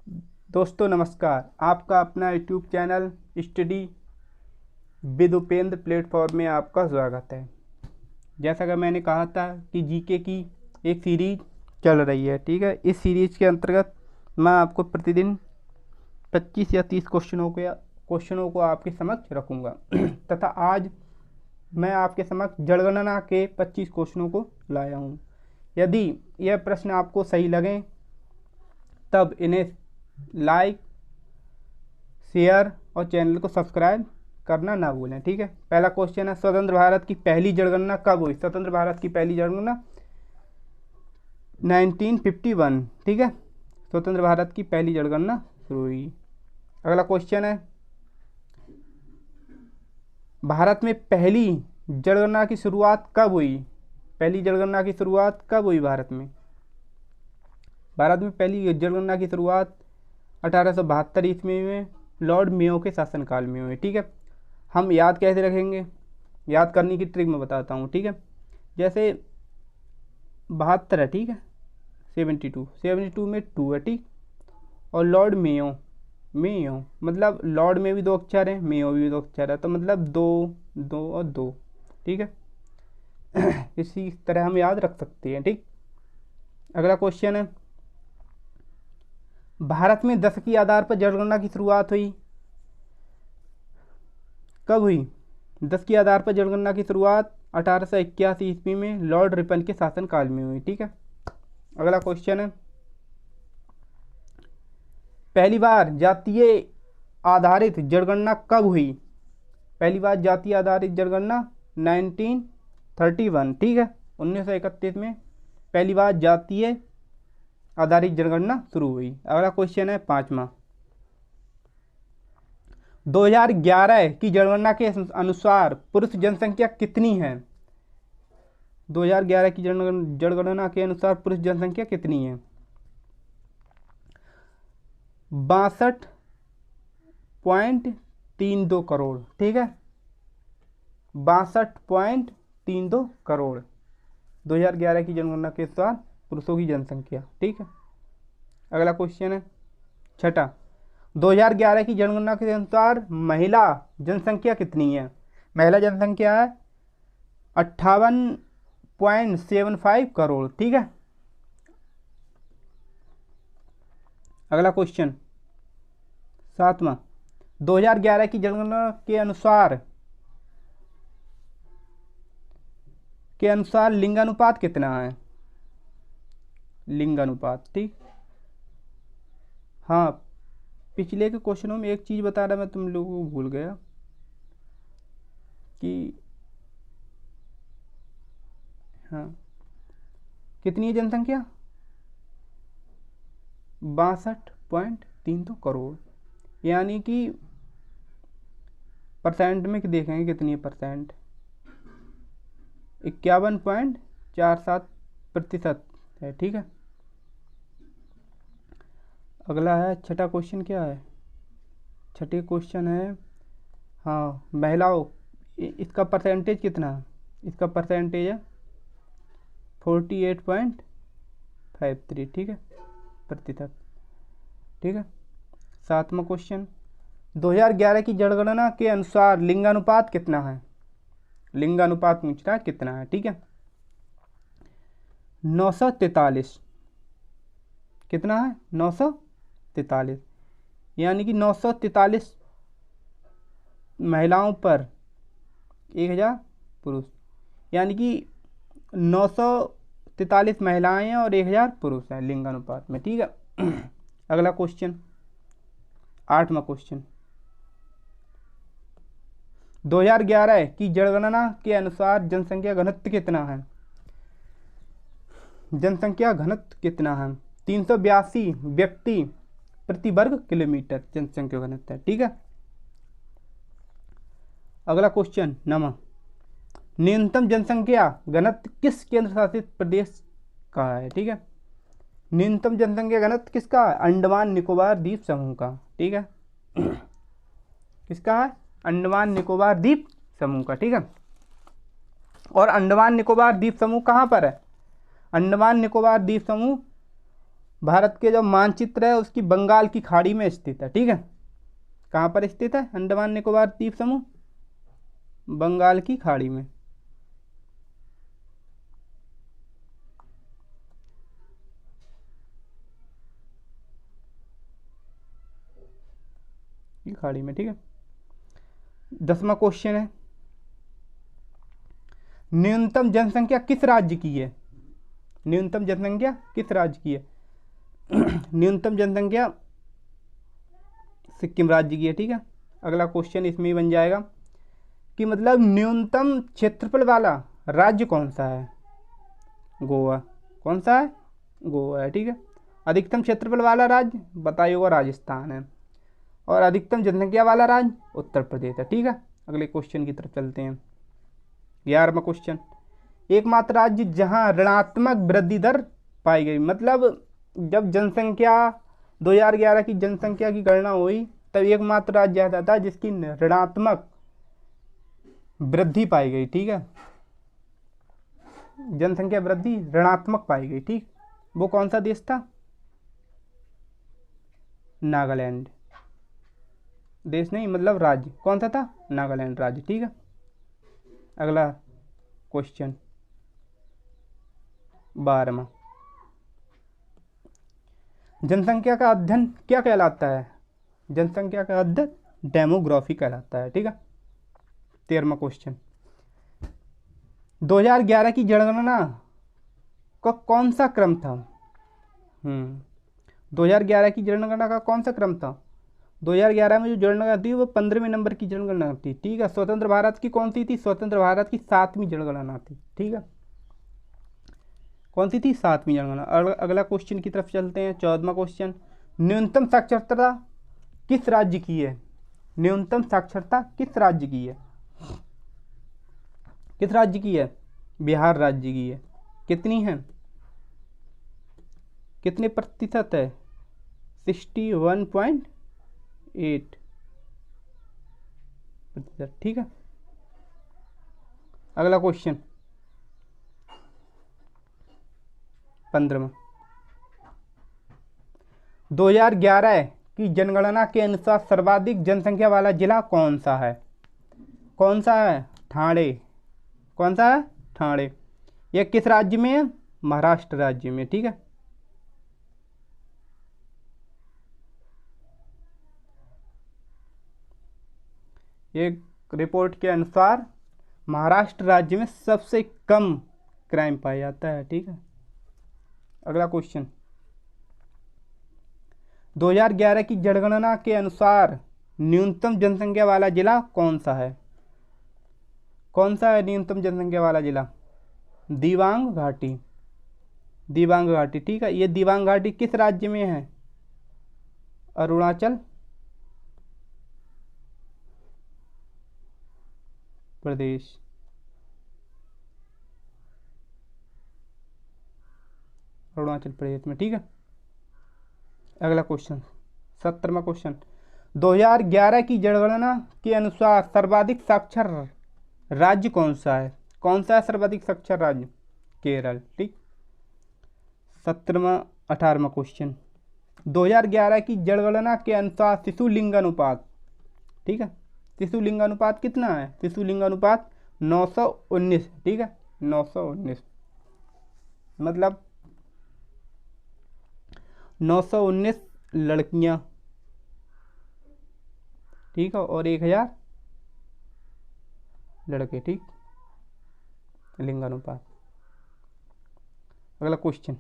दोस्तों नमस्कार। आपका अपना YouTube channel study with Upendra platform में आपका स्वागत है। जैसा कि मैंने कहा था कि जीके की एक सीरीज चल रही है, ठीक है। इस सीरीज के अंतर्गत मैं आपको प्रतिदिन 25 या 30 क्वेश्चनों को आपके समक्ष रखूँगा तथा आज मैं आपके समक्ष जनगणना के 25 क्वेश्चनों को लाया हूँ। यदि यह प्रश्न आपको सही लगें तब इन्हें लाइक, शेयर और चैनल को सब्सक्राइब करना ना भूलें, ठीक है। पहला क्वेश्चन है, स्वतंत्र भारत की पहली जनगणना कब हुई? स्वतंत्र भारत की पहली जनगणना 1951, ठीक है। स्वतंत्र भारत की पहली जनगणना शुरू हुई। अगला क्वेश्चन है, भारत में पहली जनगणना की शुरुआत कब हुई? पहली जनगणना की शुरुआत कब हुई भारत में? भारत में पहली जनगणना की शुरुआत 1872 ईस्वी में लॉर्ड मेयो के शासनकाल में हुई, ठीक है। हम याद कैसे रखेंगे? याद करने की ट्रिक मैं बताता हूँ, ठीक है। जैसे 72 है, ठीक है। 72 में 2 है, ठीक। और लॉर्ड मेयो मतलब लॉर्ड में भी 2 अक्षर हैं, मेयो भी 2 अक्षर है, तो मतलब 2 2 और 2, ठीक है। इसी तरह हम याद रख सकते हैं, ठीक। अगला क्वेश्चन है, भारत में दशक के आधार पर जनगणना की शुरुआत हुई कब हुई? 10 के आधार पर जनगणना की शुरुआत 1881 ईस्वी में लॉर्ड रिपन के शासनकाल में हुई, ठीक है। अगला क्वेश्चन है, पहली बार जातीय आधारित जनगणना कब हुई? पहली बार जातीय आधारित जनगणना 1931, ठीक है। 1931 में पहली बार जातीय आधारित जनगणना शुरू हुई। अगला क्वेश्चन है, 5वां, 2011 की जनगणना के अनुसार पुरुष जनसंख्या कितनी है? 2011 की जनगणना के अनुसार पुरुष जनसंख्या कितनी है? 62.32 करोड़, ठीक है। 62.32 करोड़ 2011 की जनगणना के अनुसार पुरुषों की जनसंख्या, ठीक है। अगला क्वेश्चन है, 6, 2011 की जनगणना के अनुसार महिला जनसंख्या कितनी है? महिला जनसंख्या है 58.75 करोड़, ठीक है। अगला क्वेश्चन 7वां, 2011 की जनगणना के अनुसार लिंगानुपात कितना है? लिंगानुपात, ठीक। हाँ, पिछले के क्वेश्चनों में एक चीज़ बता रहा मैं तुम लोगों को भूल गया कि हाँ, कितनी है जनसंख्या? 62.32 करोड़, यानी कि परसेंट में देखेंगे कितनी है परसेंट, 51.47% है, ठीक है। अगला है, 6वां क्वेश्चन क्या है? 6वां क्वेश्चन है, हाँ, महिलाओं, इसका परसेंटेज कितना है? इसका परसेंटेज है 48.53, ठीक है, प्रतिशत, ठीक है। 7वां क्वेश्चन, 2011 की जनगणना के अनुसार लिंगानुपात कितना है? लिंगानुपात पूछ रहा है कितना है, ठीक है। 943, कितना है? 943, यानी कि 943 महिलाओं पर 1000 पुरुष, यानी कि 943 महिलाएं हैं और 1000 पुरुष हैं लिंगानुपात में, ठीक है। अगला क्वेश्चन, 8वां क्वेश्चन, 2011 की जनगणना के अनुसार जनसंख्या घनत्व कितना है? जनसंख्या घनत्व कितना है? 382 व्यक्ति प्रति वर्ग किलोमीटर जनसंख्या घनत्व है, ठीक है। अगला क्वेश्चन, 9वां, न्यूनतम जनसंख्या घनत्व किस केंद्र शासित प्रदेश का है? ठीक है, न्यूनतम जनसंख्या घनत्व किसका है? अंडमान निकोबार द्वीप समूह का, ठीक है। किसका है? अंडमान निकोबार द्वीप समूह का, ठीक है। और अंडमान निकोबार द्वीप समूह कहाँ पर है? अंडमान निकोबार द्वीप समूह भारत के जो मानचित्र है उसकी बंगाल की खाड़ी में स्थित है। ठीक है, कहाँ पर स्थित है? अंडमान निकोबार द्वीप समूह, बंगाल की खाड़ी में। की खाड़ी में। ठीक है, 10वां क्वेश्चन है, न्यूनतम जनसंख्या किस राज्य की है? न्यूनतम जनसंख्या किस राज्य की है? न्यूनतम जनसंख्या सिक्किम राज्य की है। ठीक है, अगला क्वेश्चन इसमें ही बन जाएगा कि मतलब न्यूनतम क्षेत्रफल वाला राज्य कौन सा है? गोवा। कौन सा है? गोवा है। ठीक है, अधिकतम क्षेत्रफल वाला राज्य बताइए होगा, राजस्थान है। और अधिकतम जनसंख्या वाला राज्य उत्तर प्रदेश है। ठीक है, अगले क्वेश्चन की तरफ चलते हैं। 11वां क्वेश्चन, एकमात्र राज्य जहां ऋणात्मक वृद्धि दर पाई गई। मतलब जब जनसंख्या 2011 की जनसंख्या की गणना हुई तब एकमात्र राज्य ऐसा था जिसकी ऋणात्मक वृद्धि पाई गई। ठीक है, जनसंख्या वृद्धि ऋणात्मक पाई गई। ठीक, वो कौन सा देश था? नागालैंड। देश नहीं, मतलब राज्य कौन सा था? नागालैंड राज्य। ठीक है, अगला क्वेश्चन 12वां, जनसंख्या का अध्ययन क्या कहलाता है? जनसंख्या का अध्ययन डेमोग्राफी कहलाता है। ठीक है, 13वां क्वेश्चन, 2011 की जनगणना का कौन सा क्रम था? 2011 की जनगणना का कौन सा क्रम था? 2011 में जो जनगणना थी वो 15वें नंबर की जनगणना थी। ठीक है, स्वतंत्र भारत की कौन सी थी? स्वतंत्र भारत की 7वीं जनगणना थी। ठीक है, कौन सी थी? 7वीं जनगणना। अगला क्वेश्चन की तरफ चलते हैं। 14वां क्वेश्चन, न्यूनतम साक्षरता किस राज्य की है? न्यूनतम साक्षरता किस राज्य की है? किस राज्य की है? बिहार राज्य की है। कितनी है? कितने प्रतिशत है? 61.8 प्रतिशत। ठीक है, अगला क्वेश्चन 15वां, 2011 की जनगणना के अनुसार सर्वाधिक जनसंख्या वाला जिला कौन सा है? कौन सा है? ठाणे। कौन सा है? ठाणे। यह किस राज्य में है? महाराष्ट्र राज्य में। ठीक है, एक रिपोर्ट के अनुसार महाराष्ट्र राज्य में सबसे कम क्राइम पाया जाता है। ठीक है, अगला क्वेश्चन 2011 की जनगणना के अनुसार न्यूनतम जनसंख्या वाला जिला कौन सा है? कौन सा है न्यूनतम जनसंख्या वाला जिला? दिबांग घाटी। दिबांग घाटी। ठीक है, ये दिबांग घाटी किस राज्य में है? अरुणाचल प्रदेश। अरुणाचल प्रदेश में। ठीक है, अगला क्वेश्चन 17वां क्वेश्चन, 2011 की जनगणना के अनुसार सर्वाधिक साक्षर राज्य कौन सा है? कौन सा है सर्वाधिक साक्षर राज्य? केरल। ठीक, 18वां क्वेश्चन, 2011 की जनगणना के अनुसार शिशु लिंगानुपात। ठीक है, शिशु लिंगानुपात कितना है? शिशु लिंगानुपात 919। ठीक है, 919 मतलब 919 लड़कियां। ठीक है, और 1000 लड़के। ठीक, लिंगानुपात। अगला क्वेश्चन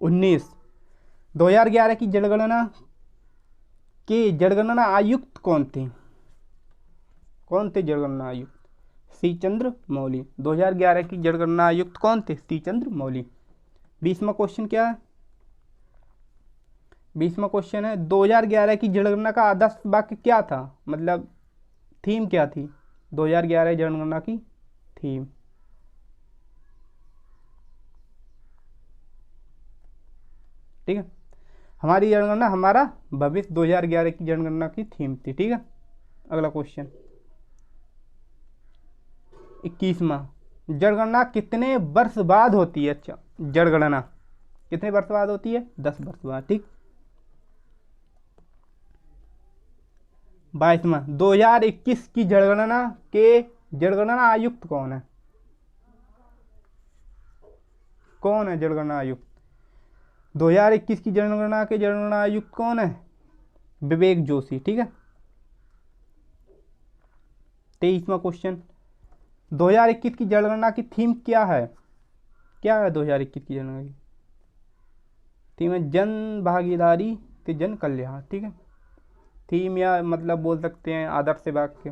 19, 2011 की जनगणना के जनगणना आयुक्त कौन थे? कौन थे जनगणना आयुक्त? सी चंद्र मौली। 2011 की जनगणना आयुक्त कौन थे? सी चंद्र मौली। 20वां क्वेश्चन क्या है? 20वां क्वेश्चन है, 2011 की जनगणना का आदर्श वाक्य क्या था? मतलब थीम क्या थी 2011 जनगणना की थीम? ठीक है, हमारी जनगणना हमारा भविष्य 2011 की जनगणना की थीम थी। ठीक है, अगला क्वेश्चन 21वां, जनगणना कितने वर्ष बाद होती है? अच्छा, जनगणना कितने वर्ष बाद होती है? 10 वर्ष बाद। ठीक। 22वां, 2021 की जनगणना आयुक्त कौन है? कौन है जनगणना आयुक्त? 2021 की जनगणना आयुक्त कौन है? विवेक जोशी। ठीक है। 23वां क्वेश्चन, 2021 की जनगणना की थीम क्या है? क्या है 2021 की जनगणना की थीम? है जन भागीदारी के जन कल्याण। ठीक है। थीम या मतलब बोल सकते हैं आदर्श वाक्य,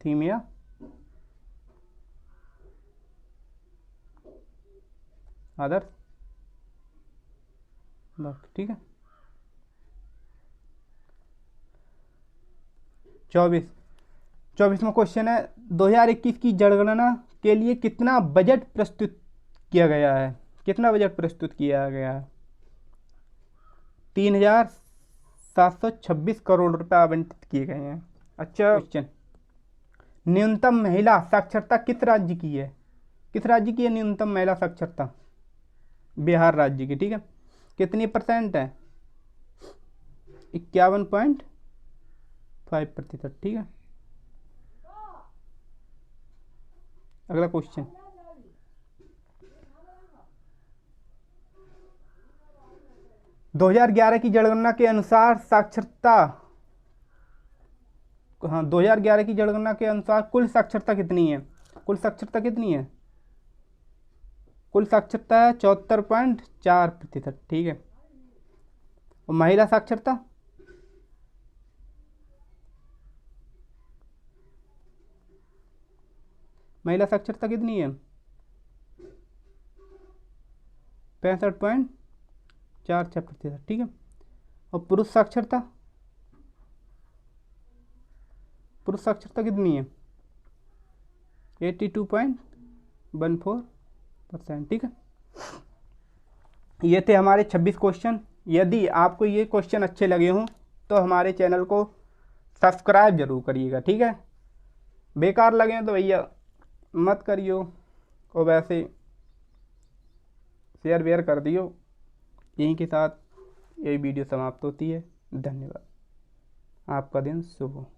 थीम या आदर्श वाक्य। ठीक है। 24वां क्वेश्चन है, 2021 की जनगणना के लिए कितना बजट प्रस्तुत किया गया है? कितना बजट प्रस्तुत किया गया है? 3,726 करोड़ रुपए आवंटित किए गए हैं। अच्छा क्वेश्चन, न्यूनतम महिला साक्षरता किस राज्य की है? किस राज्य की है न्यूनतम महिला साक्षरता? बिहार राज्य की। ठीक है। कितनी % है? 51.5%। ठीक है। अगला क्वेश्चन, 2011 की जनगणना के अनुसार साक्षरता, हाँ 2011 की जनगणना के अनुसार कुल साक्षरता कितनी है? कुल साक्षरता कितनी है? कुल साक्षरता है 74.4%। ठीक है। और महिला साक्षरता? महिला साक्षरता कितनी है? 65.46%। ठीक है। और पुरुष साक्षरता? पुरुष साक्षरता कितनी है? 82.14%। ठीक है। ये थे हमारे 26 क्वेश्चन। यदि आपको ये क्वेश्चन अच्छे लगे हों तो हमारे चैनल को सब्सक्राइब जरूर करिएगा। ठीक है। बेकार लगे तो भैया मत करियो, और वैसे शेयर वेयर कर दियो। यहीं के साथ यही वीडियो समाप्त होती है। धन्यवाद। आपका दिन शुभ हो।